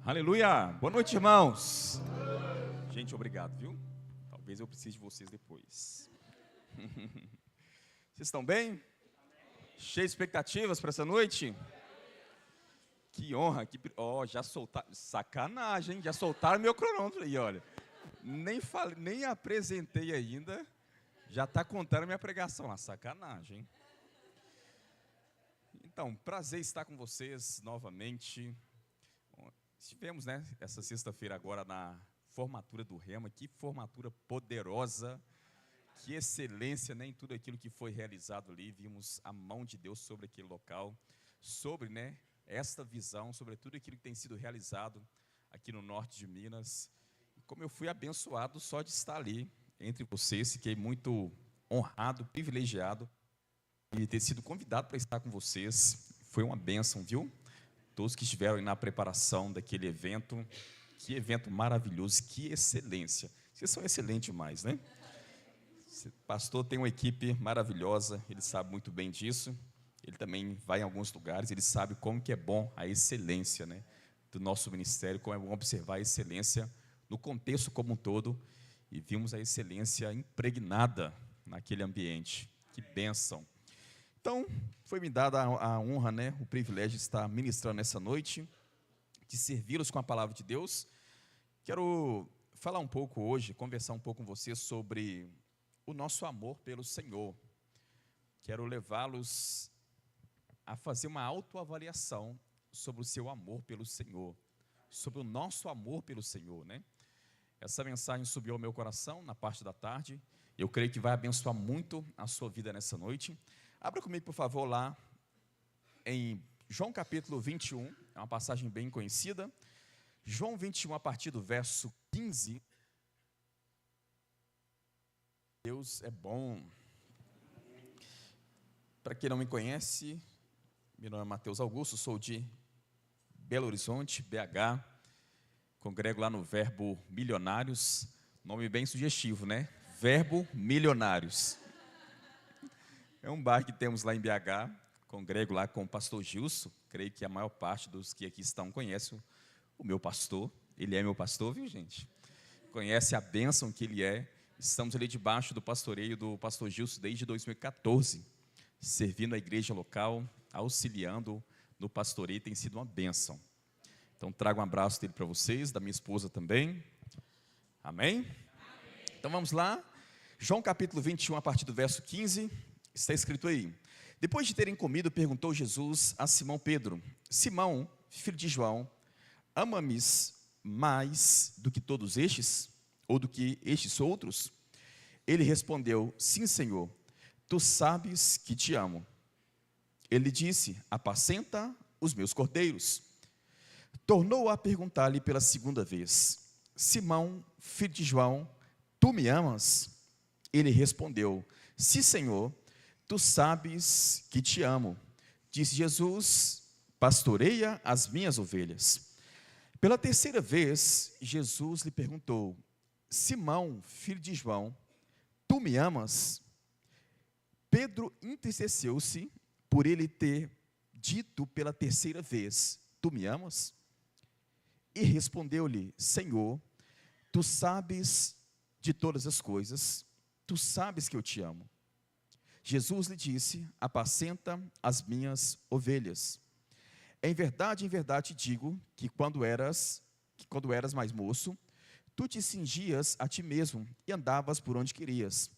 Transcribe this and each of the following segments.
Aleluia! Boa noite, irmãos. Gente, obrigado, viu? Talvez eu precise de vocês depois. Vocês estão bem? Cheios de expectativas para essa noite? Que honra, já soltaram, sacanagem, já soltaram meu cronômetro aí, olha. Nem apresentei ainda, já está contando a minha pregação lá, sacanagem. Então, prazer estar com vocês novamente. Estivemos, essa sexta-feira agora na formatura do Rema, que formatura poderosa, que excelência, em tudo aquilo que foi realizado ali, vimos a mão de Deus sobre aquele local, sobre, esta visão, sobre tudo aquilo que tem sido realizado aqui no norte de Minas. E como eu fui abençoado só de estar ali entre vocês, fiquei muito honrado, privilegiado de ter sido convidado para estar com vocês. Foi uma bênção, viu? Todos que estiveram aí na preparação daquele evento, que evento maravilhoso, que excelência. Vocês são excelentes demais, né? O pastor tem uma equipe maravilhosa, ele sabe muito bem disso. Ele também vai em alguns lugares, ele sabe como que é bom a excelência, do nosso ministério, como é bom observar a excelência no contexto como um todo. E vimos a excelência impregnada naquele ambiente. Que bênção. Então, foi me dada a honra, o privilégio de estar ministrando nessa noite, de servi-los com a palavra de Deus. Quero falar um pouco hoje, conversar um pouco com vocês sobre o nosso amor pelo Senhor. Quero levá-los a fazer uma autoavaliação sobre o seu amor pelo Senhor, sobre o nosso amor pelo Senhor, Essa mensagem subiu ao meu coração na parte da tarde. Eu creio que vai abençoar muito a sua vida nessa noite. Abra comigo, por favor, lá em João capítulo 21, é uma passagem bem conhecida. João 21, a partir do verso 15. Deus é bom. Para quem não me conhece, meu nome é Mateus Augusto, sou de Belo Horizonte, BH. Congrego lá no Verbo Milionários, nome bem sugestivo, Verbo Milionários. É um bairro que temos lá em BH, congrego lá com o pastor Gilson. Creio que a maior parte dos que aqui estão conhece o meu pastor. Ele é meu pastor, viu, gente? Conhece a bênção que ele é. Estamos ali debaixo do pastoreio do pastor Gilson desde 2014, servindo a igreja local, auxiliando no pastoreio, tem sido uma bênção. Então, trago um abraço dele para vocês, da minha esposa também. Amém? Então, vamos lá. João capítulo 21, a partir do verso 15, está escrito aí. Depois de terem comido, perguntou Jesus a Simão Pedro: Simão, filho de João, ama-me mais do que todos estes? Ou do que estes outros? Ele respondeu: Sim, Senhor, tu sabes que te amo. Ele disse: apacenta os meus cordeiros. Tornou a perguntar-lhe pela segunda vez: Simão, filho de João, tu me amas? Ele respondeu: Sim, Senhor, tu sabes que te amo. Disse Jesus: pastoreia as minhas ovelhas. Pela terceira vez, Jesus lhe perguntou: Simão, filho de João, tu me amas? Pedro entristeceu-se por ele ter dito pela terceira vez: tu me amas? E respondeu-lhe: Senhor, tu sabes de todas as coisas, tu sabes que eu te amo. Jesus lhe disse: apacenta as minhas ovelhas. Em verdade te digo que quando eras mais moço, tu te cingias a ti mesmo e andavas por onde querias.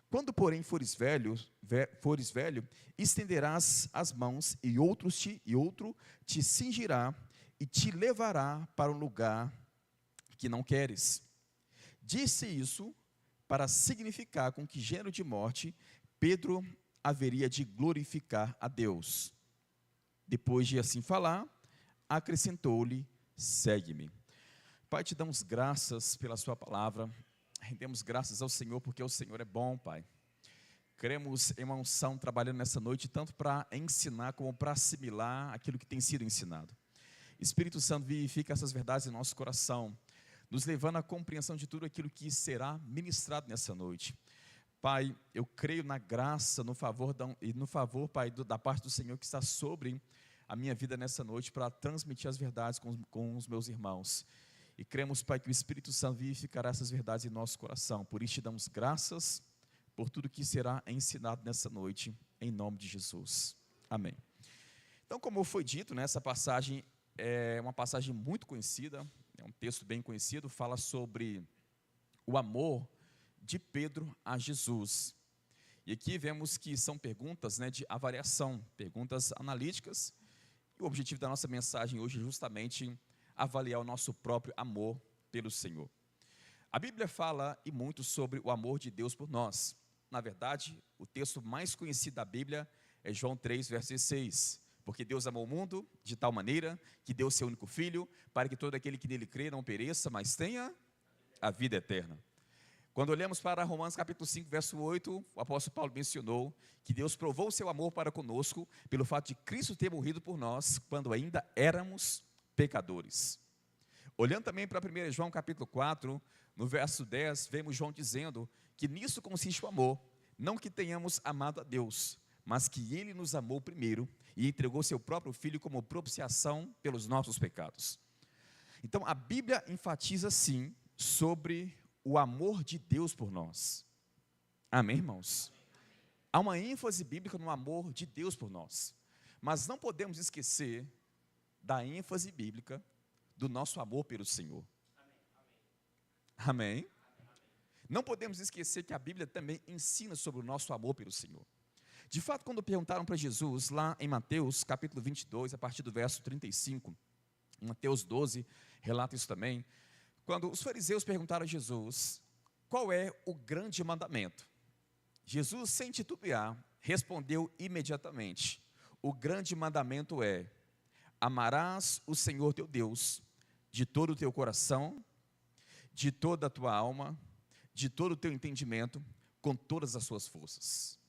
Quando, porém, fores velho, estenderás as mãos e outro te cingirá e te levará para um lugar que não queres. Disse isso para significar com que gênero de morte Pedro haveria de glorificar a Deus. Depois de assim falar, acrescentou-lhe: segue-me. Pai, te damos graças pela sua palavra, rendemos graças ao Senhor, porque o Senhor é bom, Pai. Cremos em uma unção trabalhando nessa noite, tanto para ensinar como para assimilar aquilo que tem sido ensinado. Espírito Santo, vivifica essas verdades em nosso coração, nos levando à compreensão de tudo aquilo que será ministrado nessa noite. Pai, eu creio na graça, no favor, Pai, da parte do Senhor que está sobre a minha vida nessa noite para transmitir as verdades com os meus irmãos. E cremos, Pai, que o Espírito Santo vivificará essas verdades em nosso coração. Por isso te damos graças por tudo que será ensinado nessa noite, em nome de Jesus. Amém. Então, como foi dito, essa passagem é uma passagem muito conhecida, é um texto bem conhecido, fala sobre o amor de Pedro a Jesus. E aqui vemos que são perguntas de avaliação, perguntas analíticas, e o objetivo da nossa mensagem hoje é justamente avaliar o nosso próprio amor pelo Senhor. A Bíblia fala e muito sobre o amor de Deus por nós. Na verdade, o texto mais conhecido da Bíblia é João 3, verso 6. Porque Deus amou o mundo de tal maneira que deu seu único Filho, para que todo aquele que nele crê não pereça, mas tenha a vida eterna. Quando olhamos para Romanos capítulo 5, verso 8, o apóstolo Paulo mencionou que Deus provou o seu amor para conosco pelo fato de Cristo ter morrido por nós quando ainda éramos pecadores. Olhando também para 1 João capítulo 4, no verso 10, vemos João dizendo que nisso consiste o amor, não que tenhamos amado a Deus, mas que Ele nos amou primeiro e entregou seu próprio Filho como propiciação pelos nossos pecados. Então a Bíblia enfatiza sim sobre o amor de Deus por nós. Amém, irmãos? Há uma ênfase bíblica no amor de Deus por nós, mas não podemos esquecer da ênfase bíblica do nosso amor pelo Senhor. Amém? Não podemos esquecer que a Bíblia também ensina sobre o nosso amor pelo Senhor. De fato, quando perguntaram para Jesus, lá em Mateus, capítulo 22, a partir do verso 35, Mateus 12, relata isso também, quando os fariseus perguntaram a Jesus, qual é o grande mandamento? Jesus, sem titubear, respondeu imediatamente, o grande mandamento é, amarás o Senhor teu Deus, de todo o teu coração, de toda a tua alma, de todo o teu entendimento, com todas as suas forças.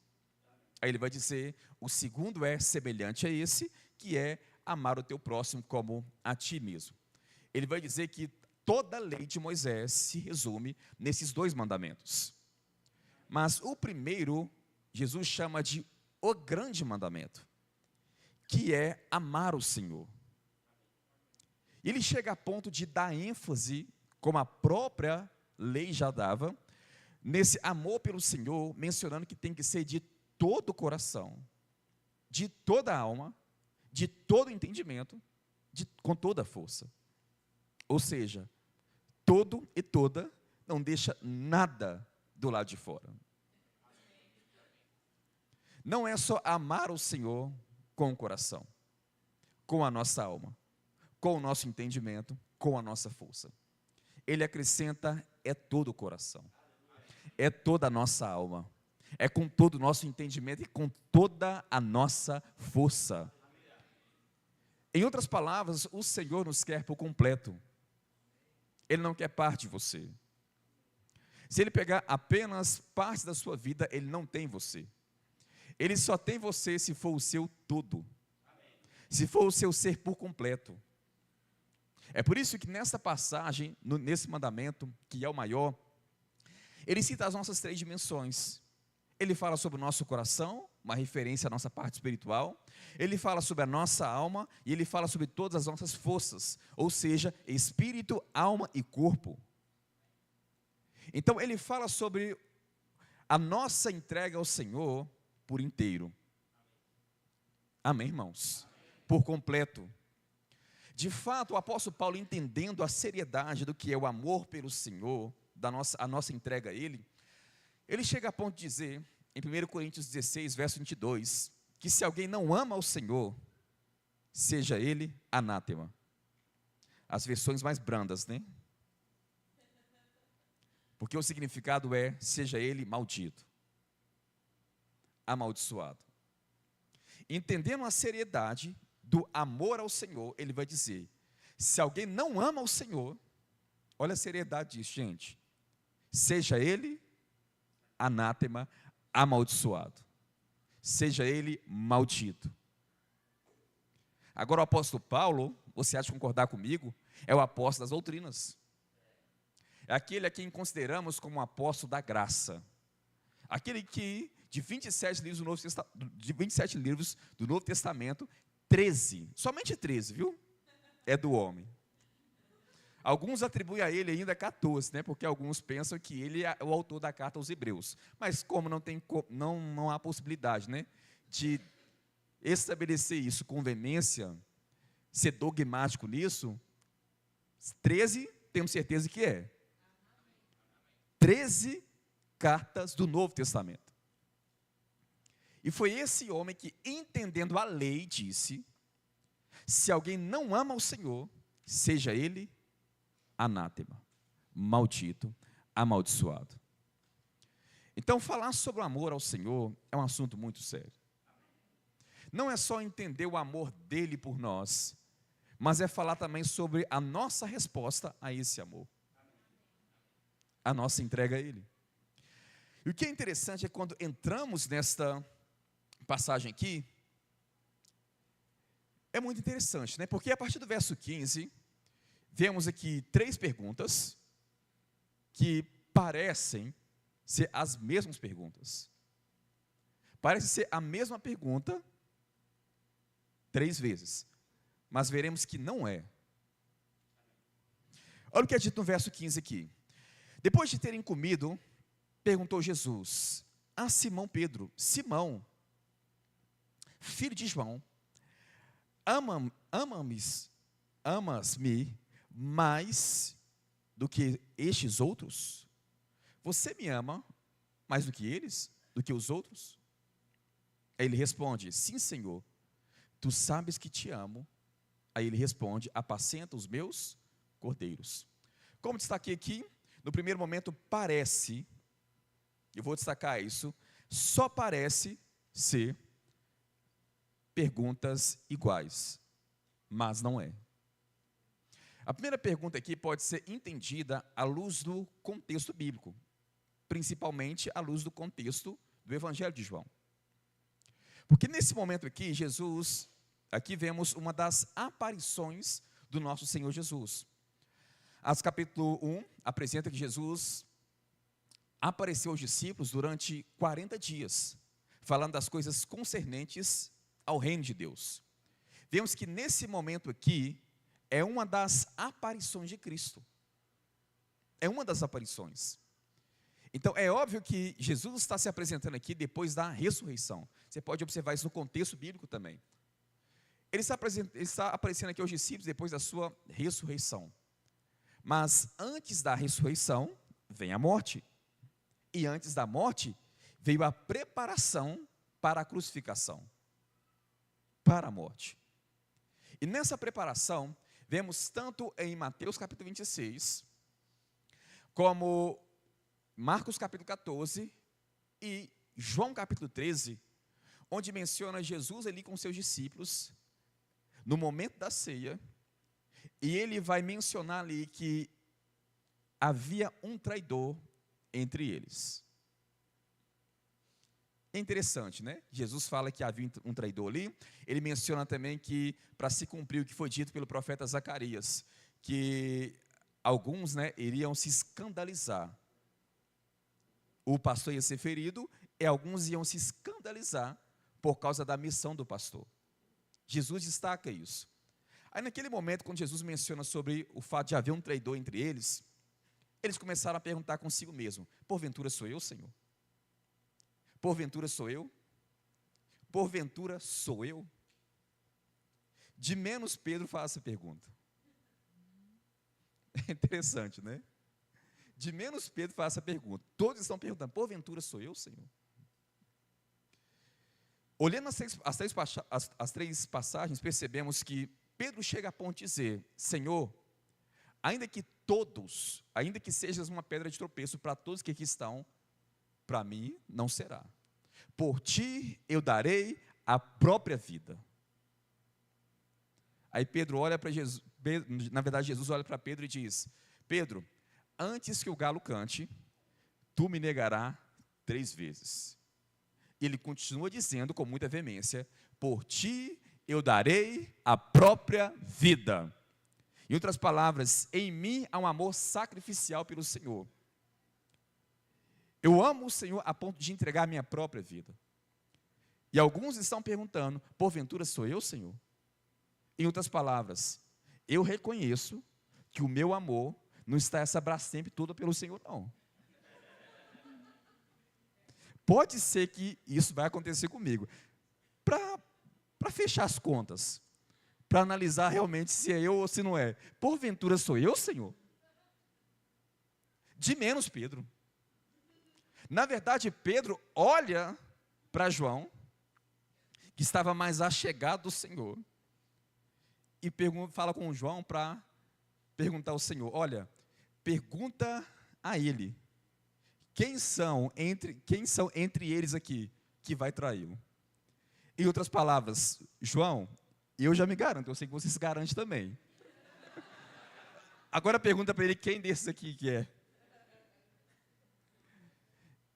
Aí ele vai dizer, o segundo é semelhante a esse, que é amar o teu próximo como a ti mesmo. Ele vai dizer que toda a lei de Moisés se resume nesses dois mandamentos. Mas o primeiro, Jesus chama de o grande mandamento, que é amar o Senhor. Ele chega a ponto de dar ênfase, como a própria lei já dava, nesse amor pelo Senhor, mencionando que tem que ser de todo o coração, de toda a alma, de todo o entendimento, com toda a força. Ou seja, todo e toda, não deixa nada do lado de fora. Não é só amar o Senhor com o coração, com a nossa alma, com o nosso entendimento, com a nossa força. Ele acrescenta, é todo o coração, é toda a nossa alma, é com todo o nosso entendimento e com toda a nossa força. Em outras palavras, o Senhor nos quer por completo. Ele não quer parte de você. Se Ele pegar apenas parte da sua vida, Ele não tem você. Ele só tem você se for o seu todo. Se for o seu ser por completo. É por isso que nessa passagem, nesse mandamento, que é o maior, ele cita as nossas três dimensões. Ele fala sobre o nosso coração, uma referência à nossa parte espiritual. Ele fala sobre a nossa alma e ele fala sobre todas as nossas forças, ou seja, espírito, alma e corpo. Então ele fala sobre a nossa entrega ao Senhor por inteiro. Amém, irmãos? Por completo. De fato, o apóstolo Paulo, entendendo a seriedade do que é o amor pelo Senhor, a nossa entrega a Ele, ele chega a ponto de dizer, em 1 Coríntios 16, verso 22, que se alguém não ama o Senhor, seja ele anátema. As versões mais brandas, né? Porque o significado é, seja ele maldito, amaldiçoado. Entendendo a seriedade do amor ao Senhor, ele vai dizer, se alguém não ama o Senhor, olha a seriedade disso, gente, seja ele anátema, amaldiçoado, seja ele maldito. Agora o apóstolo Paulo, você há de concordar comigo, é o apóstolo das doutrinas. É aquele a quem consideramos como um apóstolo da graça. Aquele que, de 27 livros do Novo Testamento, 13, somente 13, viu? É do homem. Alguns atribuem a ele ainda 14, né? Porque alguns pensam que ele é o autor da carta aos Hebreus. Mas como não há possibilidade, né, de estabelecer isso com veemência, ser dogmático nisso, 13 temos certeza que é. 13 cartas do Novo Testamento. E foi esse homem que, entendendo a lei, disse: se alguém não ama o Senhor, seja ele anátema, maldito, amaldiçoado. Então, falar sobre o amor ao Senhor é um assunto muito sério. Não é só entender o amor dele por nós, mas é falar também sobre a nossa resposta a esse amor, a nossa entrega a ele. E o que é interessante é quando entramos nesta passagem aqui, é muito interessante, né? Porque a partir do verso 15, vemos aqui 3 perguntas que parecem ser as mesmas perguntas. Parece ser a mesma pergunta 3 vezes, mas veremos que não é. Olha o que é dito no verso 15 aqui. Depois de terem comido, perguntou Jesus a Simão Pedro: Simão, filho de João, amas-me mais do que estes outros? Você me ama mais do que eles? Do que os outros? Aí ele responde: sim, Senhor, tu sabes que te amo. Aí ele responde: apacenta os meus cordeiros. Como destaquei aqui, no primeiro momento parece, eu vou destacar isso, só parece ser perguntas iguais, mas não é. A primeira pergunta aqui pode ser entendida à luz do contexto bíblico, principalmente à luz do contexto do Evangelho de João. Porque nesse momento aqui, Jesus, aqui vemos uma das aparições do nosso Senhor Jesus. Atos capítulo 1 apresenta que Jesus apareceu aos discípulos durante 40 dias, falando das coisas concernentes ao reino de Deus. Vemos que nesse momento aqui, é uma das aparições de Cristo. É uma das aparições. Então, é óbvio que Jesus está se apresentando aqui depois da ressurreição. Você pode observar isso no contexto bíblico também. Ele está aparecendo aqui aos discípulos depois da sua ressurreição. Mas antes da ressurreição, vem a morte. E antes da morte, veio a preparação para a crucificação, para a morte. E nessa preparação, vemos tanto em Mateus capítulo 26, como Marcos capítulo 14 e João capítulo 13, onde menciona Jesus ali com seus discípulos, no momento da ceia, e ele vai mencionar ali que havia um traidor entre eles. É interessante, né? Jesus fala que havia um traidor ali. Ele menciona também que, para se cumprir o que foi dito pelo profeta Zacarias, que alguns, né, iriam se escandalizar. O pastor ia ser ferido e alguns iam se escandalizar por causa da missão do pastor. Jesus destaca isso. Aí naquele momento, quando Jesus menciona sobre o fato de haver um traidor entre eles, eles começaram a perguntar consigo mesmo: porventura sou eu, Senhor? Porventura sou eu? Porventura sou eu? De menos Pedro faz essa pergunta. É interessante, né? De menos Pedro faz essa pergunta. Todos estão perguntando: porventura sou eu, Senhor? Olhando as três passagens, percebemos que Pedro chega a ponto de dizer: Senhor, ainda que sejas uma pedra de tropeço para todos que aqui estão, para mim não será. Por ti eu darei a própria vida. Aí Pedro olha para Jesus, na verdade Jesus olha para Pedro e diz: Pedro, antes que o galo cante, tu me negarás 3 vezes. Ele continua dizendo com muita veemência: por ti eu darei a própria vida. Em outras palavras, em mim há um amor sacrificial pelo Senhor. Eu amo o Senhor a ponto de entregar a minha própria vida. E alguns estão perguntando: porventura sou eu, Senhor? Em outras palavras, eu reconheço que o meu amor não está essa brastemp toda pelo Senhor, não. Pode ser que isso vai acontecer comigo. Para fechar as contas, para analisar realmente se é eu ou se não é. Porventura sou eu, Senhor? De menos Pedro. Na verdade, Pedro olha para João, que estava mais achegado do Senhor, e fala com João para perguntar ao Senhor, olha, pergunta a ele, quem são entre eles aqui que vai traí-lo? Em outras palavras, João, eu já me garanto, eu sei que você se garante também. Agora pergunta para ele quem desses aqui que é.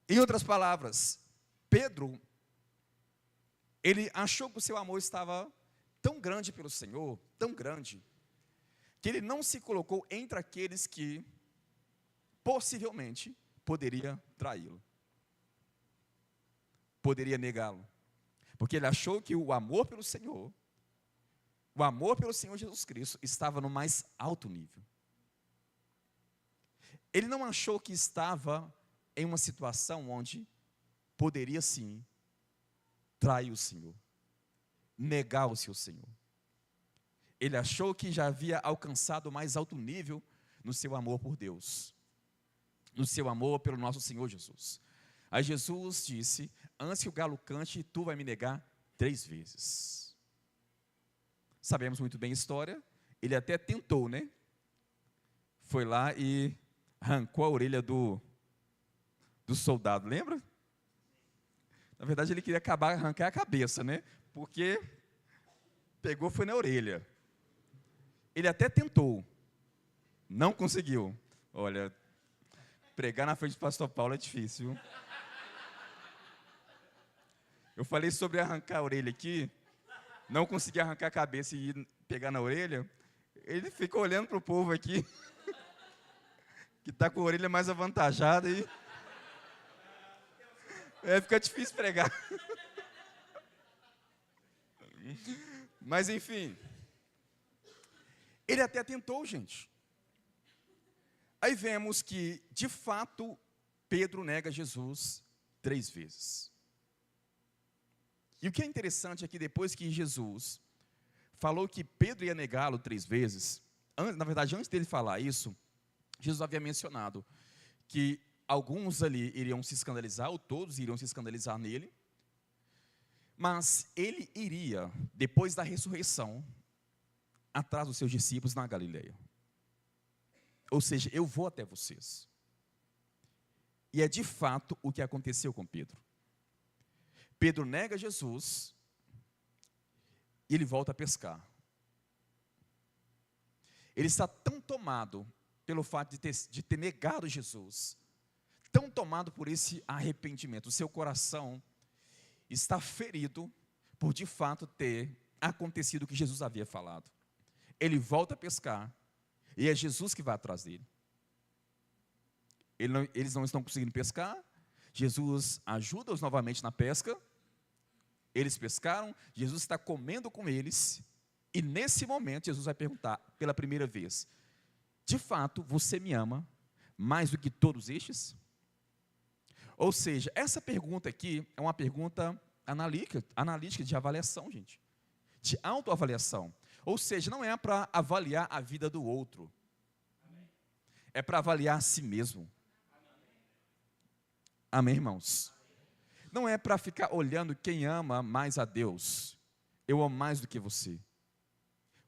Em outras palavras, Pedro, ele achou que o seu amor estava tão grande pelo Senhor, tão grande, que ele não se colocou entre aqueles que possivelmente poderia traí-lo, poderia negá-lo, porque ele achou que o amor pelo Senhor Jesus Cristo estava no mais alto nível. Ele não achou que estava em uma situação onde poderia sim trair o Senhor, negar o seu Senhor. Ele achou que já havia alcançado o mais alto nível no seu amor por Deus, no seu amor pelo nosso Senhor Jesus. Aí Jesus disse, antes que o galo cante, tu vai me negar 3 vezes. Sabemos muito bem a história, ele até tentou, né? Foi lá e arrancou a orelha do soldado, lembra? Na verdade ele queria arrancar a cabeça, né? Porque pegou, foi na orelha. Ele até tentou, não conseguiu. Olha, pregar na frente do pastor Paulo é difícil, viu? Eu falei sobre arrancar a orelha aqui, não consegui arrancar a cabeça e pegar na orelha. Ele ficou olhando para o povo aqui, que está com a orelha mais avantajada e fica difícil pregar. Mas enfim, ele até tentou, gente. Aí vemos que, de fato, Pedro nega Jesus 3 vezes. E o que é interessante é que depois que Jesus falou que Pedro ia negá-lo 3 vezes, na verdade, antes dele falar isso, Jesus havia mencionado que alguns ali iriam se escandalizar, ou todos iriam se escandalizar nele, mas ele iria, depois da ressurreição, atrás dos seus discípulos na Galileia. Ou seja, eu vou até vocês. E é de fato o que aconteceu com Pedro. Pedro nega Jesus e ele volta a pescar. Ele está tão tomado pelo fato de ter negado Jesus, tão tomado por esse arrependimento, o seu coração está ferido por de fato ter acontecido o que Jesus havia falado. Ele volta a pescar e é Jesus que vai atrás dele. Eles não estão conseguindo pescar, Jesus ajuda-os novamente na pesca, eles pescaram, Jesus está comendo com eles, e nesse momento Jesus vai perguntar pela primeira vez, de fato você me ama mais do que todos estes? Ou seja, essa pergunta aqui é uma pergunta analítica de avaliação, gente, de autoavaliação. Ou seja, não é para avaliar a vida do outro, é para avaliar a si mesmo. Amém, irmãos? Não é para ficar olhando quem ama mais a Deus. Eu amo mais do que você.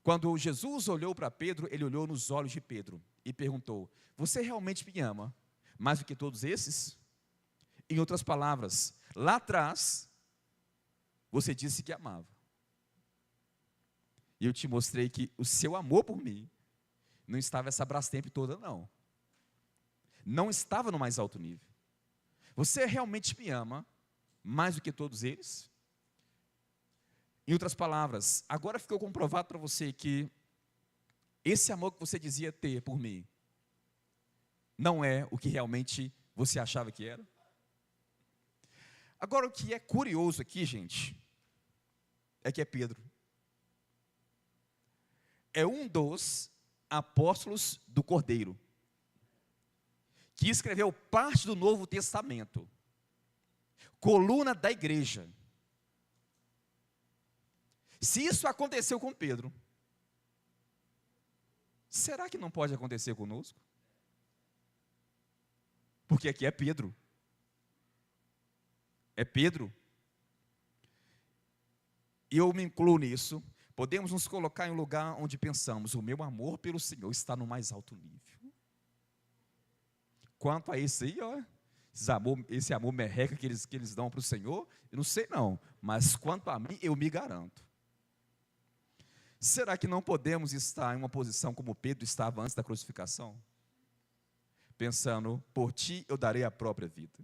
Quando Jesus olhou para Pedro, ele olhou nos olhos de Pedro e perguntou, você realmente me ama mais do que todos esses? Em outras palavras, lá atrás, você disse que amava. E eu te mostrei que o seu amor por mim não estava essa brastemp toda, não. Não estava no mais alto nível. Você realmente me ama mais do que todos eles? Em outras palavras, agora ficou comprovado para você que esse amor que você dizia ter por mim não é o que realmente você achava que era? Agora, o que é curioso aqui, gente, é que é Pedro. é um dos apóstolos do Cordeiro, que escreveu parte do Novo Testamento, coluna da igreja. Se isso aconteceu com Pedro, será que não pode acontecer conosco? Porque aqui é Pedro. É Pedro. E eu me incluo nisso. Podemos nos colocar em um lugar onde pensamos, o meu amor pelo Senhor está no mais alto nível. Quanto a esse aí, ó, esse amor merreca que eles dão para o Senhor, eu não sei não, mas quanto a mim, eu me garanto. Será que não podemos estar em uma posição como Pedro estava antes da crucificação? Pensando, por ti eu darei a própria vida.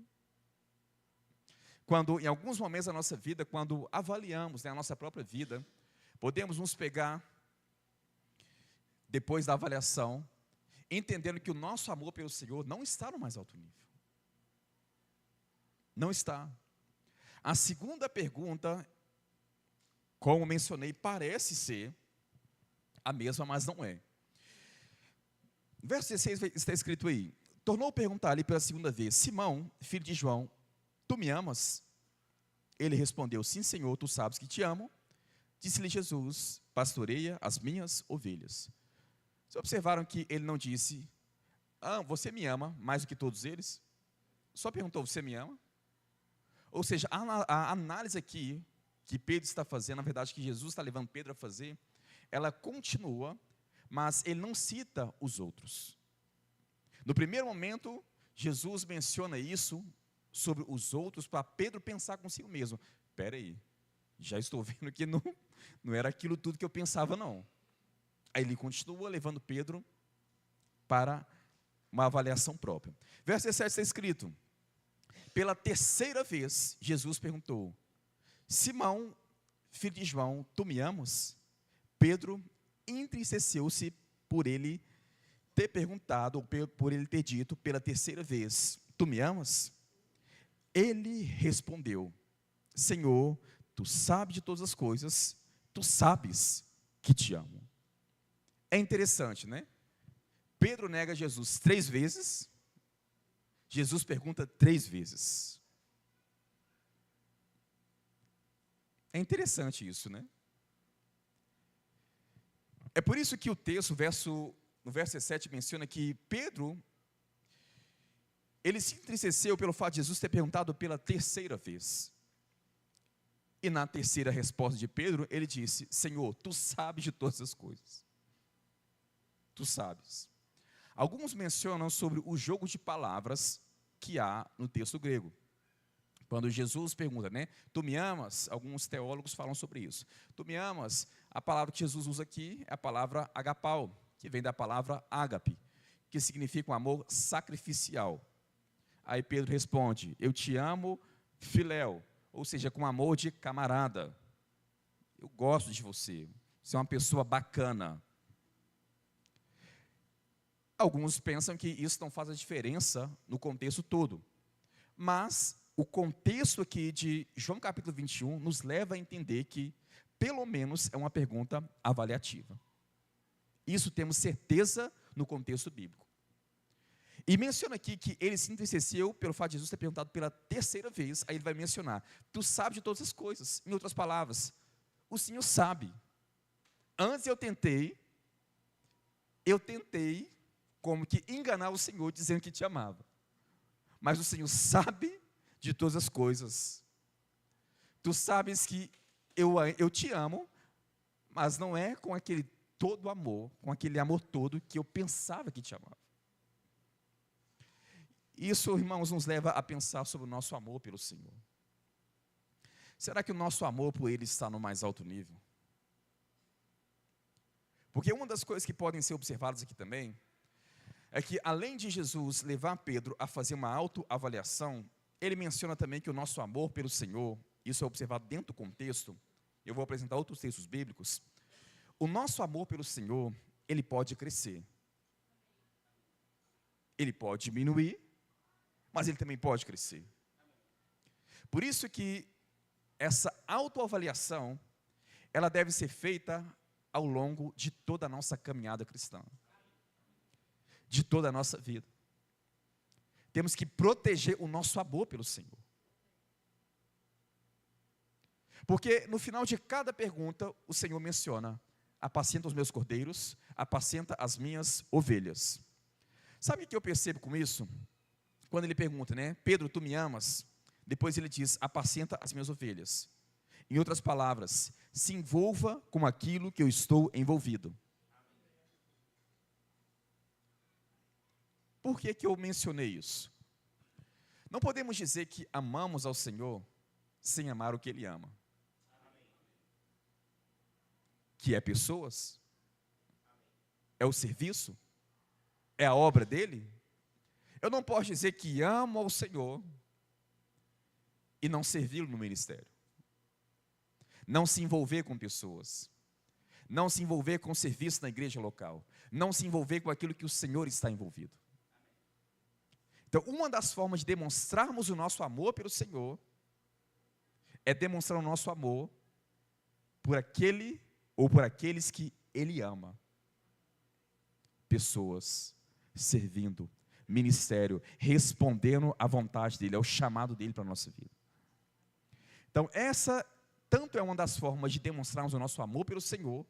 Quando, em alguns momentos da nossa vida, quando avaliamos, né, a nossa própria vida, podemos nos pegar, depois da avaliação, entendendo que o nosso amor pelo Senhor não está no mais alto nível. Não está. A segunda pergunta, como mencionei, parece ser a mesma, mas não é. Verso 16 está escrito aí: tornou a perguntar-lhe pela segunda vez: Simão, filho de João, tu me amas? Ele respondeu: sim, Senhor, tu sabes que te amo. Disse-lhe Jesus: pastoreia as minhas ovelhas. Vocês observaram que ele não disse: você me ama mais do que todos eles? Só perguntou: você me ama? Ou seja, a análise aqui que Pedro está fazendo, na verdade que Jesus está levando Pedro a fazer, ela continua, mas ele não cita os outros. No primeiro momento, Jesus menciona isso sobre os outros para Pedro pensar consigo mesmo. Espera aí, já estou vendo que não era aquilo tudo que eu pensava não. Aí ele continua levando Pedro para uma avaliação própria. Verso 17 está escrito: pela terceira vez, Jesus perguntou: Simão, filho de João, tu me amas? Pedro entristeceu-se por ele ter perguntado, ou por ele ter dito pela terceira vez: tu me amas? Ele respondeu: Senhor, tu sabes de todas as coisas, tu sabes que te amo. É interessante, né? Pedro nega Jesus 3 vezes, Jesus pergunta 3 vezes. É interessante isso, né? É por isso que o texto, no verso 17, menciona que Pedro, ele se entristeceu pelo fato de Jesus ter perguntado pela terceira vez. E na terceira resposta de Pedro, ele disse: Senhor, tu sabes de todas as coisas. Tu sabes. Alguns mencionam sobre o jogo de palavras que há no texto grego. Quando Jesus pergunta, né? Tu me amas? Alguns teólogos falam sobre isso. Tu me amas? A palavra que Jesus usa aqui é a palavra agapau, que vem da palavra ágape, que significa um amor sacrificial. Aí Pedro responde: eu te amo, filéu, ou seja, com amor de camarada. Eu gosto de você, você é uma pessoa bacana. Alguns pensam que isso não faz a diferença no contexto todo. Mas o contexto aqui de João capítulo 21 nos leva a entender que, pelo menos, é uma pergunta avaliativa. Isso temos certeza no contexto bíblico. E menciona aqui que ele se entristeceu pelo fato de Jesus ter perguntado pela terceira vez. Aí ele vai mencionar: tu sabes de todas as coisas. Em outras palavras, o Senhor sabe. Antes eu tentei como que enganar o Senhor dizendo que te amava. Mas o Senhor sabe de todas as coisas. Tu sabes que eu te amo, mas não é com aquele todo amor, com aquele amor todo que eu pensava que te amava. Isso, irmãos, nos leva a pensar sobre o nosso amor pelo Senhor. Será que o nosso amor por Ele está no mais alto nível? Porque uma das coisas que podem ser observadas aqui também é que, além de Jesus levar Pedro a fazer uma autoavaliação, ele menciona também que o nosso amor pelo Senhor, isso é observado dentro do contexto, eu vou apresentar outros textos bíblicos, o nosso amor pelo Senhor, ele pode crescer. Ele pode diminuir, mas ele também pode crescer. Por isso que essa autoavaliação, ela deve ser feita ao longo de toda a nossa caminhada cristã, de toda a nossa vida. Temos que proteger o nosso amor pelo Senhor. Porque no final de cada pergunta, o Senhor menciona: apacenta os meus cordeiros, apacenta as minhas ovelhas. Sabe o que eu percebo com isso? Quando ele pergunta, né? Pedro, tu me amas? Depois ele diz: apacenta as minhas ovelhas. Em outras palavras, se envolva com aquilo que eu estou envolvido. Por que eu mencionei isso? Não podemos dizer que amamos ao Senhor sem amar o que Ele ama. Que é pessoas? É o serviço? É a obra dEle? Eu não posso dizer que amo ao Senhor e não servi-lo no ministério. Não se envolver com pessoas. Não se envolver com o serviço na igreja local. Não se envolver com aquilo que o Senhor está envolvido. Então, uma das formas de demonstrarmos o nosso amor pelo Senhor é demonstrar o nosso amor por aquele ou por aqueles que Ele ama. Pessoas, servindo, ministério, respondendo à vontade dEle, ao chamado dEle para a nossa vida. Então, essa tanto é uma das formas de demonstrarmos o nosso amor pelo Senhor,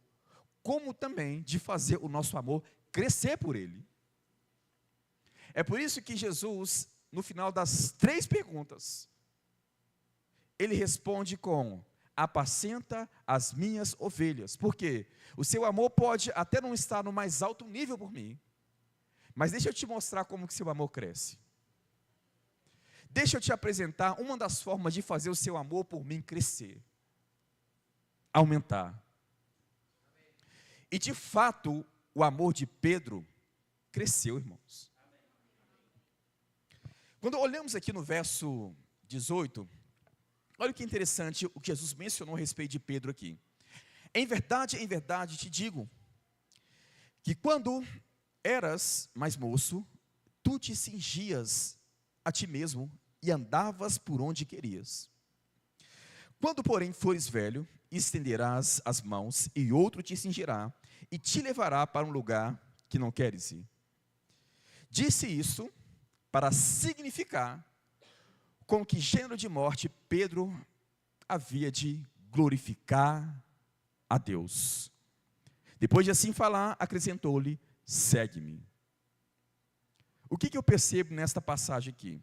como também de fazer o nosso amor crescer por Ele. É por isso que Jesus, no final das 3 perguntas, Ele responde com: apacenta as minhas ovelhas. Por quê? O seu amor pode até não estar no mais alto nível por mim, mas deixa eu te mostrar como que seu amor cresce. Deixa eu te apresentar uma das formas de fazer o seu amor por mim crescer, aumentar. E de fato, o amor de Pedro cresceu, irmãos. Quando olhamos aqui no verso 18, olha que interessante o que Jesus mencionou a respeito de Pedro aqui. Em verdade te digo, que quando eras mais moço, tu te cingias a ti mesmo e andavas por onde querias. Quando, porém, fores velho, estenderás as mãos e outro te cingirá e te levará para um lugar que não queres ir. Disse isso para significar com que gênero de morte Pedro havia de glorificar a Deus. Depois de assim falar, acrescentou-lhe: segue-me. O que eu percebo nesta passagem aqui?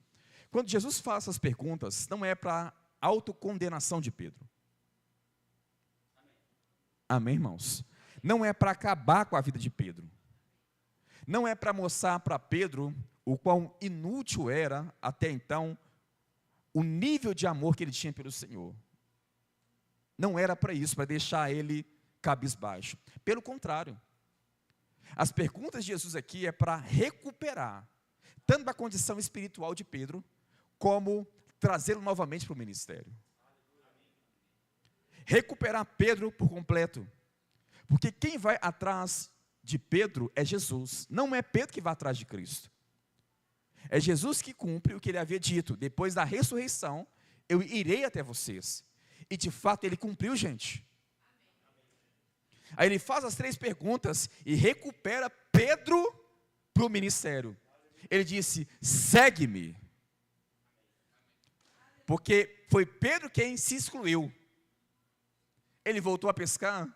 Quando Jesus faz essas perguntas, não é para autocondenação de Pedro. Amém, irmãos? Não é para acabar com a vida de Pedro. Não é para mostrar para Pedro o quão inútil era, até então, o nível de amor que ele tinha pelo Senhor. Não era para isso, para deixar ele cabisbaixo. Pelo contrário, as perguntas de Jesus aqui é para recuperar, tanto a condição espiritual de Pedro, como trazê-lo novamente para o ministério. Recuperar Pedro por completo. Porque quem vai atrás de Pedro é Jesus. Não é Pedro que vai atrás de Cristo. É Jesus que cumpre o que ele havia dito: depois da ressurreição, eu irei até vocês. E de fato ele cumpriu, gente. Aí ele faz as 3 perguntas e recupera Pedro para o ministério. Ele disse: segue-me. Porque foi Pedro quem se excluiu. Ele voltou a pescar.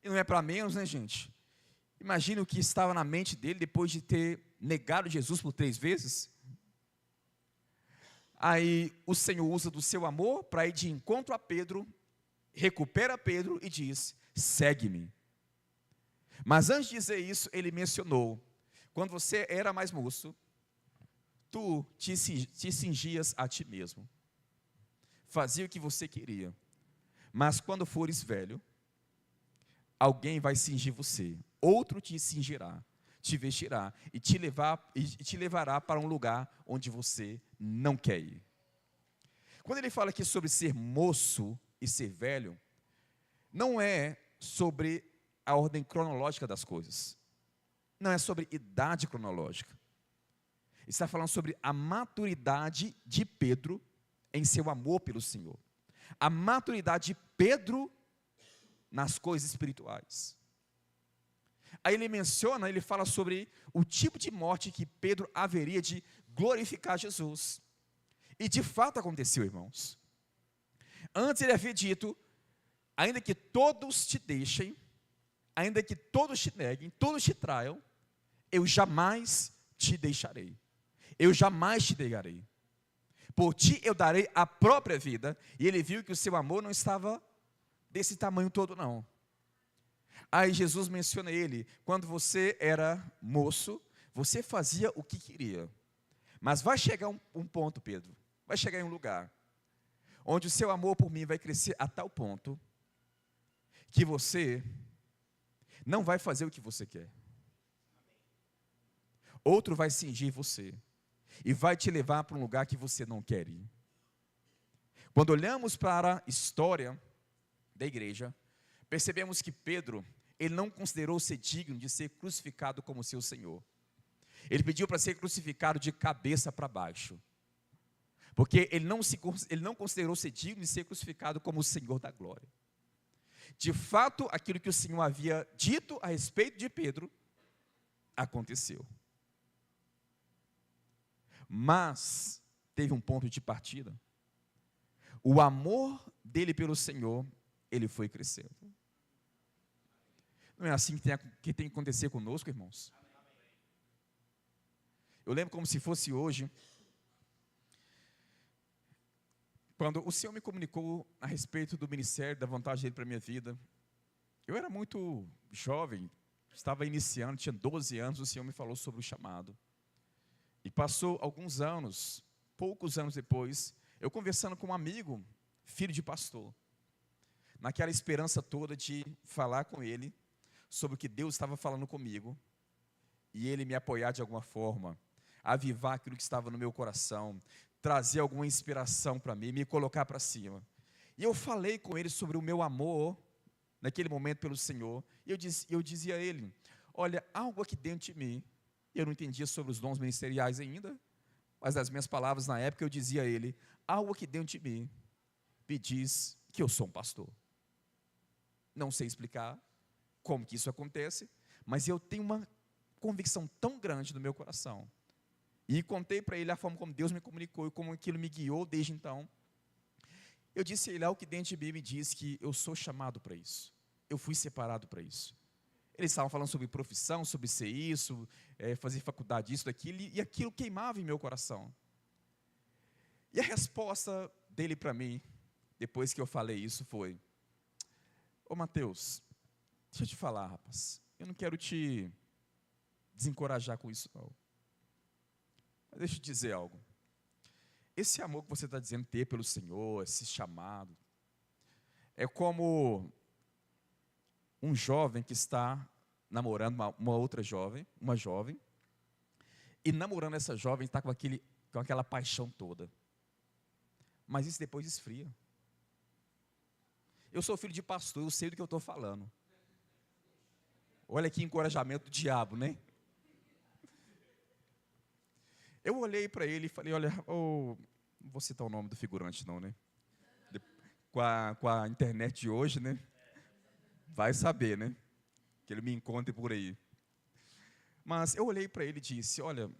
E não é para menos, né, gente? Imagina o que estava na mente dele depois de ter negado Jesus por 3 vezes. Aí o Senhor usa do seu amor para ir de encontro a Pedro, recupera Pedro e diz: segue-me. Mas antes de dizer isso, ele mencionou: quando você era mais moço, tu te cingias a ti mesmo, fazia o que você queria. Mas quando fores velho, alguém vai cingir você, outro te cingirá, te vestirá e te levará para um lugar onde você não quer ir. Quando ele fala aqui sobre ser moço e ser velho, não é sobre a ordem cronológica das coisas, não é sobre idade cronológica. Ele está falando sobre a maturidade de Pedro em seu amor pelo Senhor. A maturidade de Pedro nas coisas espirituais. Aí ele fala sobre o tipo de morte que Pedro haveria de glorificar Jesus. E de fato aconteceu, irmãos. Antes ele havia dito: ainda que todos te deixem, ainda que todos te neguem, todos te traiam, eu jamais te deixarei. Eu jamais te negarei. Por ti eu darei a própria vida. E ele viu que o seu amor não estava desse tamanho todo, não. Aí Jesus menciona ele: quando você era moço, você fazia o que queria. Mas vai chegar um ponto, Pedro, vai chegar em um lugar, onde o seu amor por mim vai crescer a tal ponto, que você não vai fazer o que você quer. Outro vai cingir você, e vai te levar para um lugar que você não quer ir. Quando olhamos para a história da igreja, percebemos que Pedro, ele não considerou ser digno de ser crucificado como seu Senhor. Ele pediu para ser crucificado de cabeça para baixo, porque ele não considerou ser digno de ser crucificado como o Senhor da glória. De fato, aquilo que o Senhor havia dito a respeito de Pedro, aconteceu. Mas teve um ponto de partida. O amor dele pelo Senhor, ele foi crescendo. Não é assim que tem que acontecer conosco, irmãos? Eu lembro como se fosse hoje, quando o Senhor me comunicou a respeito do ministério, da vontade dele para a minha vida. Eu era muito jovem, estava iniciando, tinha 12 anos, o Senhor me falou sobre o chamado. E passou alguns anos, poucos anos depois, eu conversando com um amigo, filho de pastor, naquela esperança toda de falar com ele sobre o que Deus estava falando comigo, e ele me apoiar de alguma forma, avivar aquilo que estava no meu coração, trazer alguma inspiração para mim, me colocar para cima. E eu falei com ele sobre o meu amor, naquele momento pelo Senhor, e eu dizia a ele: olha, algo aqui dentro de mim, eu não entendia sobre os dons ministeriais ainda, mas nas minhas palavras na época eu dizia a ele: algo aqui dentro de mim me diz que eu sou um pastor. Não sei explicar como que isso acontece, mas eu tenho uma convicção tão grande no meu coração. E contei para ele a forma como Deus me comunicou e como aquilo me guiou desde então. Eu disse a ele: algo que dentro de mim me diz que eu sou chamado para isso. Eu fui separado para isso. Eles estavam falando sobre profissão, sobre ser isso, fazer faculdade, isso, daquilo, e aquilo queimava em meu coração. E a resposta dele para mim, depois que eu falei isso, foi: ô Mateus, deixa eu te falar, rapaz, eu não quero te desencorajar com isso, não. Mas deixa eu te dizer algo. Esse amor que você está dizendo ter pelo Senhor, esse chamado, é como um jovem que está namorando uma outra jovem, e namorando essa jovem está com aquela paixão toda. Mas isso depois esfria. Eu sou filho de pastor, eu sei do que eu estou falando. Olha que encorajamento do diabo, né? Eu olhei para ele e falei: olha, não vou citar o nome do figurante não, né? Com a internet de hoje, né? Vai saber, né? Que ele me encontre por aí. Mas eu olhei para ele e disse: olha,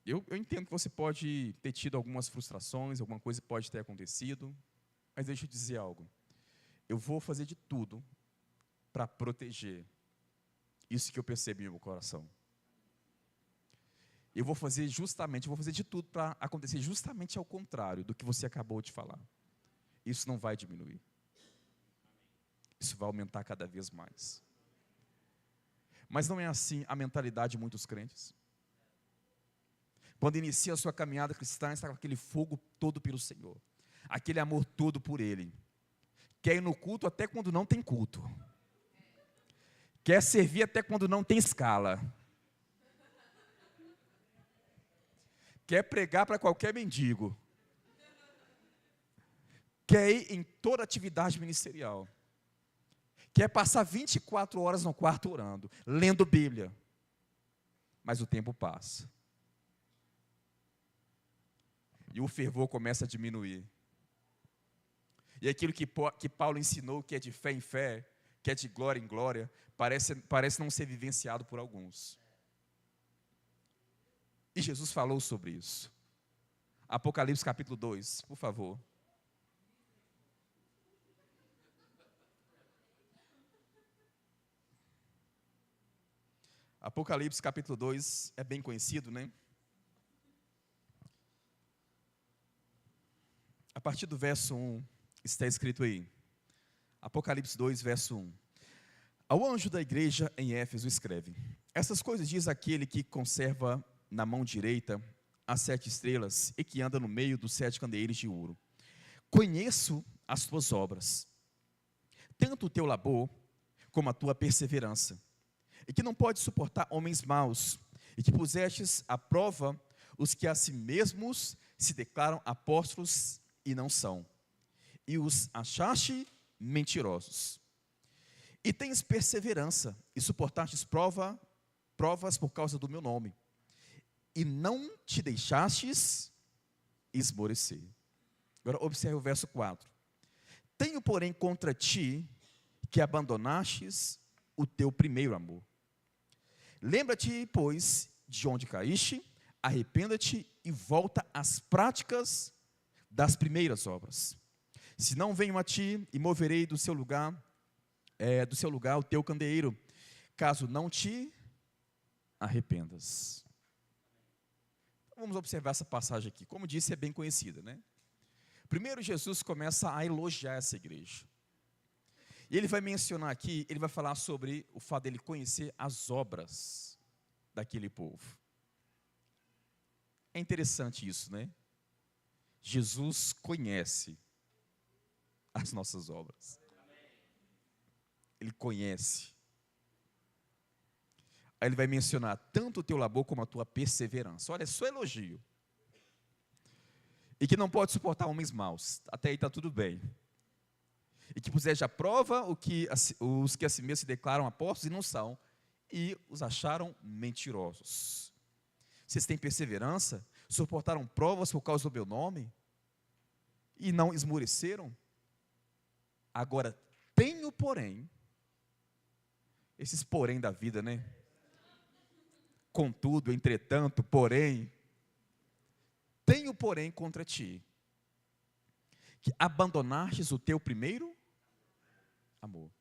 eu entendo que você pode ter tido algumas frustrações, alguma coisa pode ter acontecido, mas deixa eu dizer algo. Eu vou fazer de tudo para proteger isso que eu percebi no meu coração. Eu vou fazer de tudo para acontecer justamente ao contrário do que você acabou de falar. Isso não vai diminuir. Isso vai aumentar cada vez mais. Mas não é assim a mentalidade de muitos crentes. Quando inicia a sua caminhada cristã, está com aquele fogo todo pelo Senhor, aquele amor todo por Ele. Quer ir no culto até quando não tem culto. Quer servir até quando não tem escala. Quer pregar para qualquer mendigo. Quer ir em toda atividade ministerial. Quer passar 24 horas no quarto orando, lendo Bíblia. Mas o tempo passa. E o fervor começa a diminuir. E aquilo que Paulo ensinou, que é de fé em fé, que é de glória em glória, parece não ser vivenciado por alguns. E Jesus falou sobre isso. Apocalipse capítulo 2, por favor. Apocalipse capítulo 2 é bem conhecido, né? A partir do verso 1, está escrito aí. Apocalipse 2, verso 1. Ao anjo da igreja em Éfeso escreve: essas coisas diz aquele que conserva na mão direita as 7 estrelas e que anda no meio dos 7 candeeiros de ouro. Conheço as tuas obras, tanto o teu labor como a tua perseverança, e que não pode suportar homens maus, e que pusestes à prova os que a si mesmos se declaram apóstolos e não são, e os achaste mentirosos. E tens perseverança, e suportastes provas por causa do meu nome, e não te deixastes esmorecer. Agora observe o verso 4. Tenho, porém, contra ti que abandonastes o teu primeiro amor. Lembra-te, pois, de onde caíste, arrependa-te e volta às práticas das primeiras obras. Se não venho a ti e moverei do seu lugar o teu candeeiro, caso não te arrependas. Vamos observar essa passagem aqui. Como disse, é bem conhecida, né? Primeiro, Jesus começa a elogiar essa igreja. E ele vai mencionar aqui, ele vai falar sobre o fato dele conhecer as obras daquele povo. É interessante isso, né? Jesus conhece as nossas obras. Ele conhece. Aí ele vai mencionar tanto o teu labor como a tua perseverança. Olha, é só elogio. E que não pode suportar homens maus. Até aí está tudo bem. E que puseste à prova os que a si mesmos se declaram apóstolos e não são, e os acharam mentirosos. Vocês têm perseverança, suportaram provas por causa do meu nome, e não esmoreceram? Agora, tenho porém, esses porém da vida, né? Contudo, entretanto, porém, tenho porém contra ti, que abandonastes o teu primeiro amor.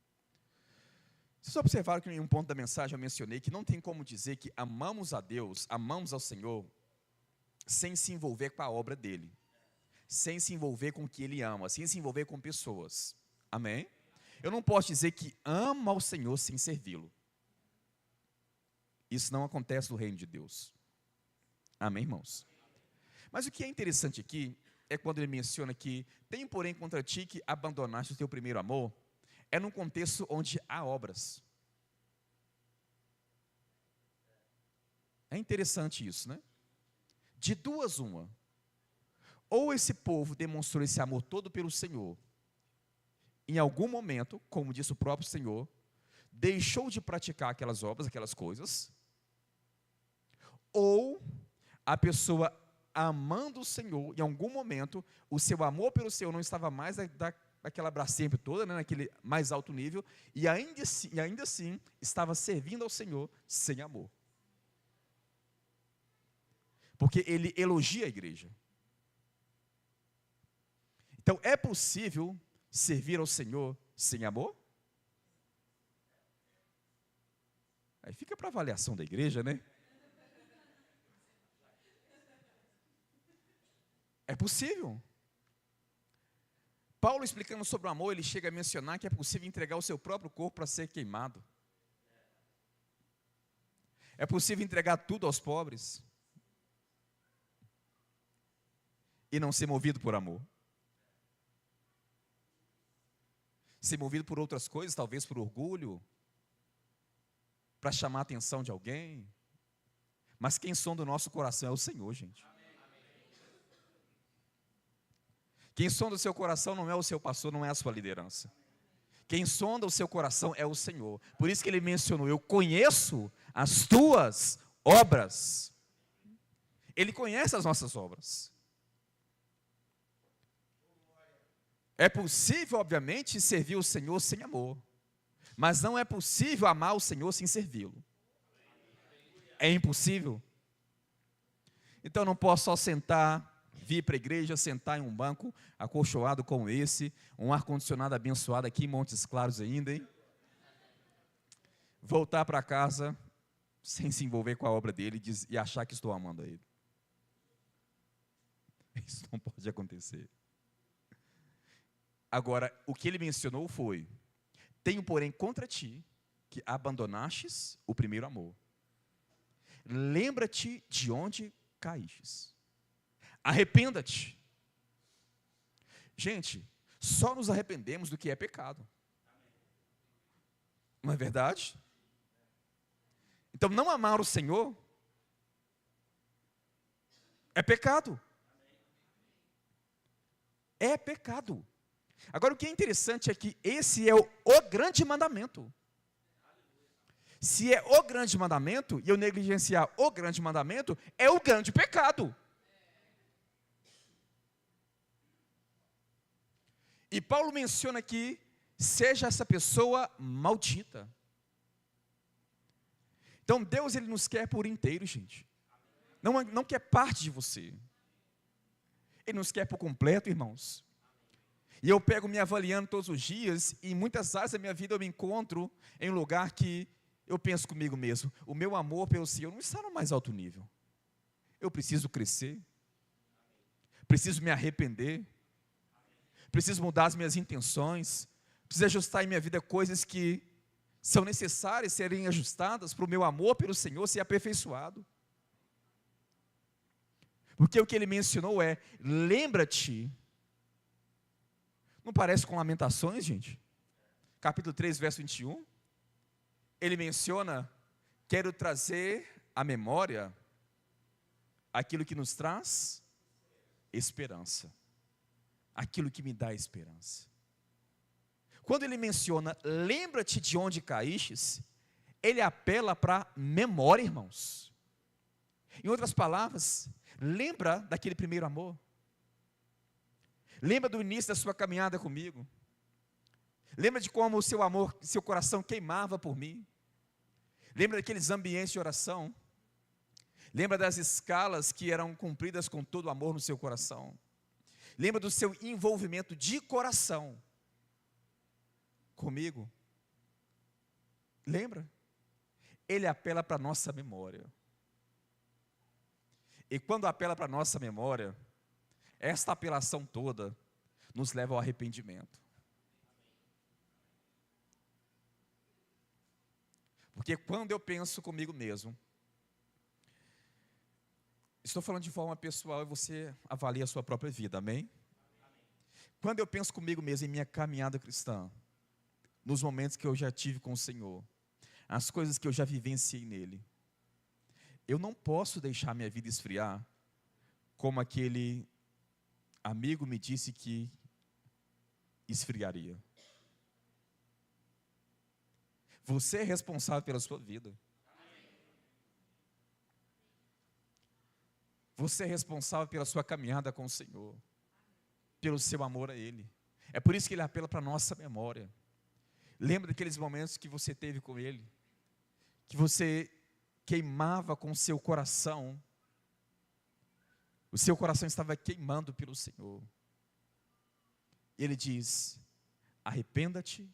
Vocês observaram que em um ponto da mensagem eu mencionei que não tem como dizer que amamos a Deus, amamos ao Senhor, sem se envolver com a obra dele, sem se envolver com o que ele ama, sem se envolver com pessoas. Amém? Eu não posso dizer que amo ao Senhor sem servi-lo. Isso não acontece no reino de Deus. Amém, irmãos? Mas o que é interessante aqui é quando ele menciona que tem, porém, contra ti que abandonaste o teu primeiro amor, é num contexto onde há obras. É interessante isso, né? De duas, uma. Ou esse povo demonstrou esse amor todo pelo Senhor, em algum momento, como disse o próprio Senhor, deixou de praticar aquelas obras, aquelas coisas, ou a pessoa amando o Senhor, em algum momento, o seu amor pelo Senhor não estava mais daquela bracempe toda, né, naquele mais alto nível, e ainda assim estava servindo ao Senhor sem amor. Porque ele elogia a igreja. Então, é possível servir ao Senhor sem amor? Aí fica para avaliação da igreja, né? É possível. Paulo, explicando sobre o amor, ele chega a mencionar que é possível entregar o seu próprio corpo para ser queimado. É possível entregar tudo aos pobres e não ser movido por amor. Ser movido por outras coisas, talvez por orgulho, para chamar a atenção de alguém. Mas quem sonda o nosso coração é o Senhor, gente. Quem sonda o seu coração não é o seu pastor, não é a sua liderança. Quem sonda o seu coração é o Senhor. Por isso que ele mencionou, eu conheço as tuas obras. Ele conhece as nossas obras. É possível, obviamente, servir o Senhor sem amor. Mas não é possível amar o Senhor sem servi-lo. É impossível. Então eu não posso só sentar, vir para a igreja, sentar em um banco acolchoado como esse, um ar-condicionado abençoado aqui em Montes Claros ainda, hein? Voltar para casa sem se envolver com a obra dele e achar que estou amando a ele. Isso não pode acontecer. Agora, o que ele mencionou foi: tenho, porém, contra ti que abandonastes o primeiro amor. Lembra-te de onde caístes. Arrependa-te. Gente, só nos arrependemos do que é pecado. Não é verdade? Então, não amar o Senhor é pecado. É pecado. Agora, o que é interessante é que esse é o grande mandamento. Se é o grande mandamento, e eu negligenciar o grande mandamento, é o grande pecado. E Paulo menciona aqui: seja essa pessoa maldita. Então Deus, Ele nos quer por inteiro, gente. Não quer parte de você. Ele nos quer por completo, irmãos. E eu pego me avaliando todos os dias, e em muitas áreas da minha vida eu me encontro em um lugar que eu penso comigo mesmo: o meu amor pelo Senhor não está no mais alto nível. Eu preciso crescer. Preciso me arrepender. Preciso mudar as minhas intenções. Preciso ajustar em minha vida coisas que são necessárias serem ajustadas para o meu amor pelo Senhor ser aperfeiçoado. Porque o que ele mencionou é: lembra-te. Não parece com Lamentações, gente? Capítulo 3, verso 21. Ele menciona: quero trazer à memória aquilo que nos traz esperança. Aquilo que me dá esperança. Quando ele menciona lembra-te de onde caístes, ele apela para memória, irmãos. Em outras palavras, lembra daquele primeiro amor. Lembra do início da sua caminhada comigo. Lembra de como o seu amor, seu coração queimava por mim. Lembra daqueles ambientes de oração. Lembra das escalas que eram cumpridas com todo o amor no seu coração. Lembra do seu envolvimento de coração comigo. Lembra? Ele apela para a nossa memória. E quando apela para a nossa memória, esta apelação toda nos leva ao arrependimento. Porque quando eu penso comigo mesmo, estou falando de forma pessoal e você avalia a sua própria vida, amém? Quando eu penso comigo mesmo em minha caminhada cristã, nos momentos que eu já tive com o Senhor, as coisas que eu já vivenciei nele, eu não posso deixar minha vida esfriar, como aquele amigo me disse que esfriaria. Você é responsável pela sua vida. Você é responsável pela sua caminhada com o Senhor, pelo seu amor a Ele. É por isso que Ele apela para a nossa memória. Lembra daqueles momentos que você teve com Ele, que você queimava com o seu coração, o seu coração estava queimando pelo Senhor. Ele diz: arrependa-te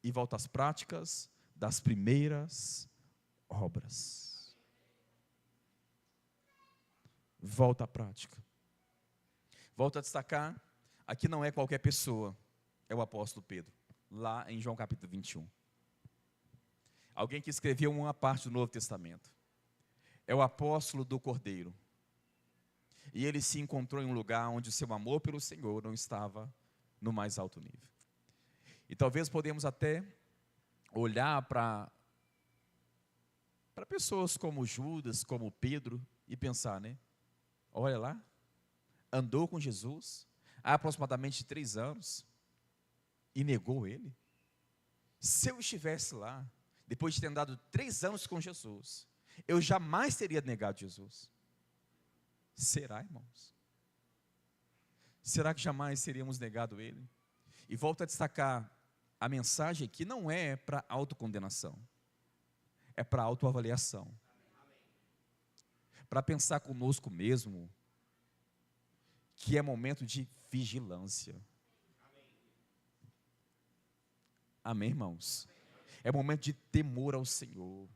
e volta às práticas das primeiras obras. Volta à prática. Volto a destacar, aqui não é qualquer pessoa, é o apóstolo Pedro, lá em João capítulo 21. Alguém que escreveu uma parte do Novo Testamento. É o apóstolo do Cordeiro. E ele se encontrou em um lugar onde o seu amor pelo Senhor não estava no mais alto nível. E talvez podemos até olhar para pessoas como Judas, como Pedro, e pensar, né? Olha lá, andou com Jesus há aproximadamente 3 anos e negou Ele. Se eu estivesse lá, depois de ter andado 3 anos com Jesus, eu jamais teria negado Jesus. Será, irmãos? Será que jamais teríamos negado Ele? E volto a destacar, a mensagem aqui não é para autocondenação, é para autoavaliação. Para pensar conosco mesmo, que é momento de vigilância. Amém, irmãos? É momento de temor ao Senhor.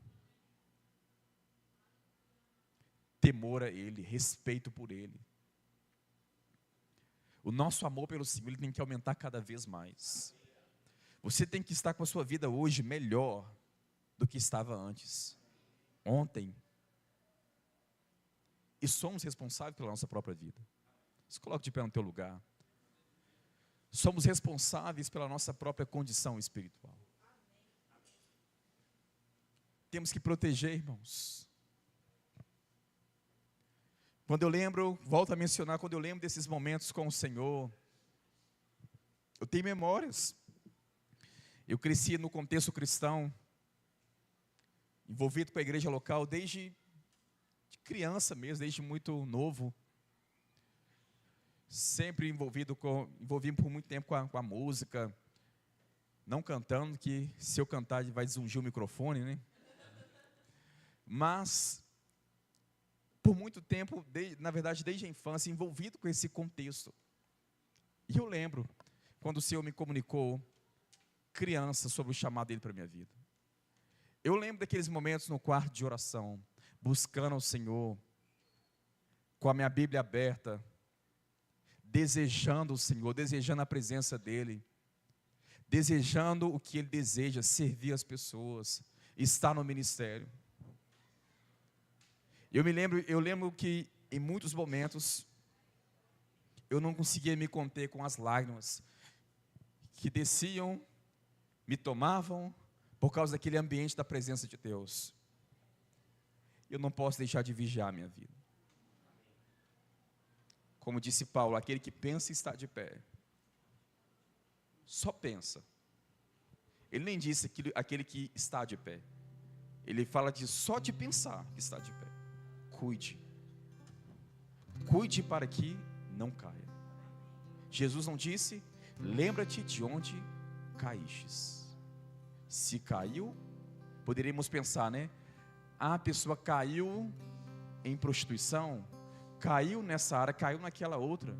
Temor a Ele, respeito por Ele. O nosso amor pelo Senhor, ele tem que aumentar cada vez mais. Você tem que estar com a sua vida hoje melhor do que estava antes, ontem. E somos responsáveis pela nossa própria vida. Se coloque de pé no teu lugar. Somos responsáveis pela nossa própria condição espiritual. Temos que proteger, irmãos. Quando eu lembro, volto a mencionar, quando eu lembro desses momentos com o Senhor, eu tenho memórias. Eu cresci no contexto cristão, envolvido com a igreja local, desde criança mesmo, desde muito novo. Sempre envolvido por muito tempo com a música, não cantando, que se eu cantar vai desungir o microfone, né? Mas, por muito tempo, na verdade desde a infância, envolvido com esse contexto. E eu lembro, quando o Senhor me comunicou, criança, sobre o chamado dele para a minha vida. Eu lembro daqueles momentos no quarto de oração, buscando ao Senhor, com a minha Bíblia aberta, desejando o Senhor, desejando a presença dEle, desejando o que Ele deseja, servir as pessoas, estar no ministério. Eu lembro que em muitos momentos, eu não conseguia me conter com as lágrimas, que desciam, me tomavam, por causa daquele ambiente da presença de Deus. Eu não posso deixar de vigiar a minha vida. Como disse Paulo, aquele que pensa está de pé. Só pensa. Ele nem disse aquele que está de pé. Ele fala só de pensar que está de pé. Cuide. Cuide para que não caia. Jesus não disse, lembra-te de onde caístes. Se caiu, poderíamos pensar, né? A pessoa caiu em prostituição, caiu nessa área, caiu naquela outra.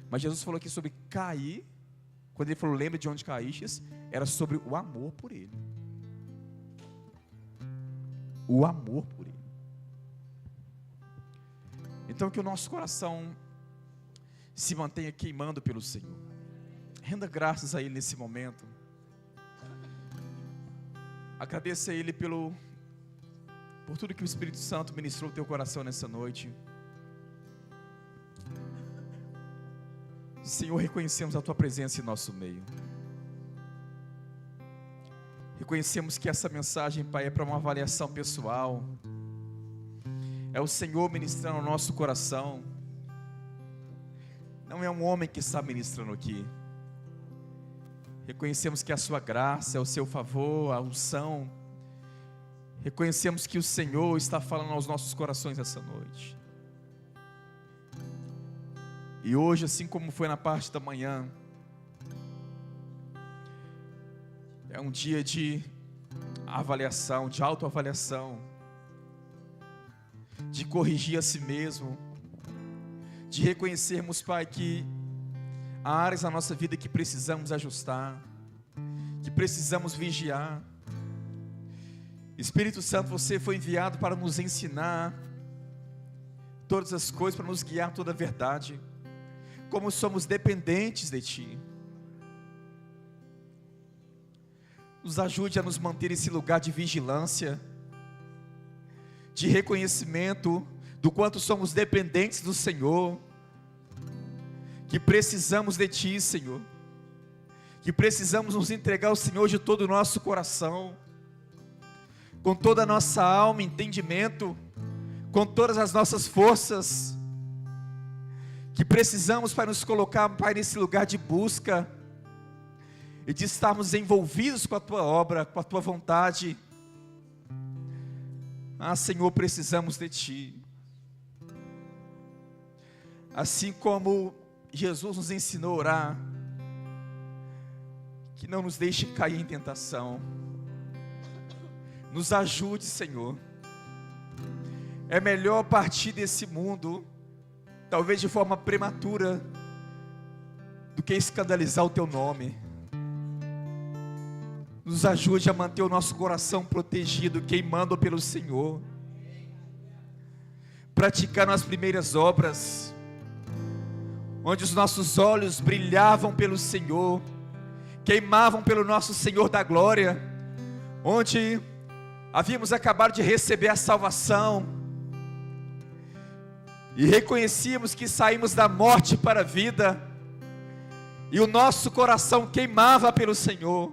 Mas Jesus falou aqui sobre cair. Quando ele falou, lembra de onde caístes, era sobre o amor por Ele. O amor por Ele. Então que o nosso coração se mantenha queimando pelo Senhor. Renda graças a Ele nesse momento. Agradeça a Ele por tudo que o Espírito Santo ministrou no teu coração nessa noite. Senhor, reconhecemos a Tua presença em nosso meio. Reconhecemos que essa mensagem, Pai, é para uma avaliação pessoal. É o Senhor ministrando o nosso coração. Não é um homem que está ministrando aqui. Reconhecemos que a Sua graça, é o Seu favor, a unção. Reconhecemos que o Senhor está falando aos nossos corações essa noite. E hoje, assim como foi na parte da manhã, é um dia de avaliação, de autoavaliação, de corrigir a si mesmo, de reconhecermos, Pai, que há áreas na nossa vida que precisamos ajustar, que precisamos vigiar. Espírito Santo, você foi enviado para nos ensinar todas as coisas, para nos guiar toda a verdade. Como somos dependentes de Ti, nos ajude a nos manter nesse lugar de vigilância, de reconhecimento do quanto somos dependentes do Senhor, que precisamos de Ti, Senhor, que precisamos nos entregar ao Senhor de todo o nosso coração, com toda a nossa alma, entendimento, com todas as nossas forças, que precisamos para nos colocar, Pai, nesse lugar de busca, e de estarmos envolvidos com a Tua obra, com a Tua vontade. Ah, Senhor, precisamos de Ti. Assim como Jesus nos ensinou a orar, que não nos deixe cair em tentação. Nos ajude, Senhor. É melhor partir desse mundo, talvez de forma prematura, do que escandalizar o Teu nome. Nos ajude a manter o nosso coração protegido, queimando pelo Senhor. Praticando as primeiras obras, onde os nossos olhos brilhavam pelo Senhor, queimavam pelo nosso Senhor da glória, onde havíamos acabado de receber a salvação, e reconhecíamos que saímos da morte para a vida, e o nosso coração queimava pelo Senhor.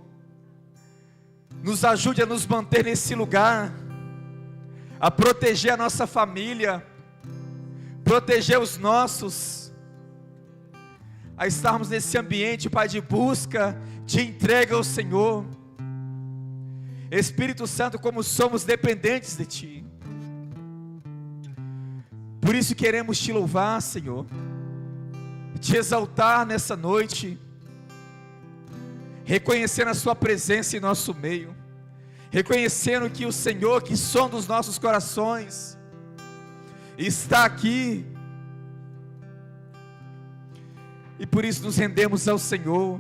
Nos ajude a nos manter nesse lugar, a proteger a nossa família, proteger os nossos, a estarmos nesse ambiente, Pai, de busca, de entrega ao Senhor. Espírito Santo, como somos dependentes de Ti, por isso queremos Te louvar, Senhor, Te exaltar nessa noite, reconhecendo a Sua presença em nosso meio, reconhecendo que o Senhor, que sonda os nossos corações, está aqui, e por isso nos rendemos ao Senhor,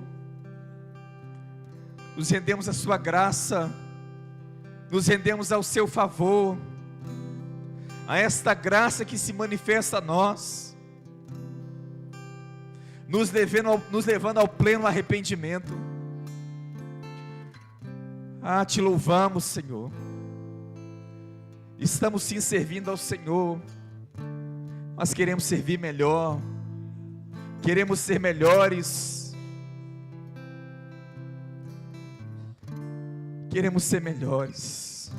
nos rendemos à Sua graça, nos rendemos ao Seu favor, a esta graça que se manifesta a nós, nos levando ao pleno arrependimento. Te louvamos, Senhor. Estamos sim servindo ao Senhor, mas queremos servir melhor, queremos ser melhores, queremos ser melhores,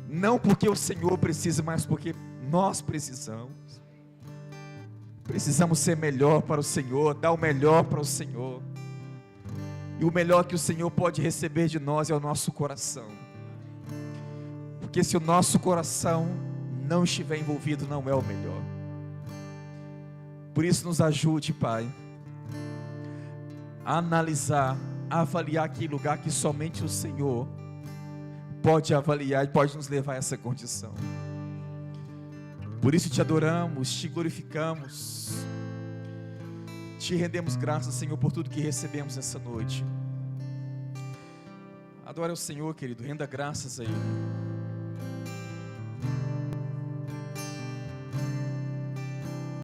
não porque o Senhor precisa, mas porque nós precisamos. Precisamos ser melhor para o Senhor, dar o melhor para o Senhor, e o melhor que o Senhor pode receber de nós é o nosso coração, porque se o nosso coração não estiver envolvido, não é o melhor. Por isso nos ajude, Pai, a analisar, a avaliar aquele lugar que somente o Senhor pode avaliar e pode nos levar a essa condição. Por isso Te adoramos, Te glorificamos, Te rendemos graças, Senhor, por tudo que recebemos essa noite. Adore ao Senhor, querido, renda graças a Ele.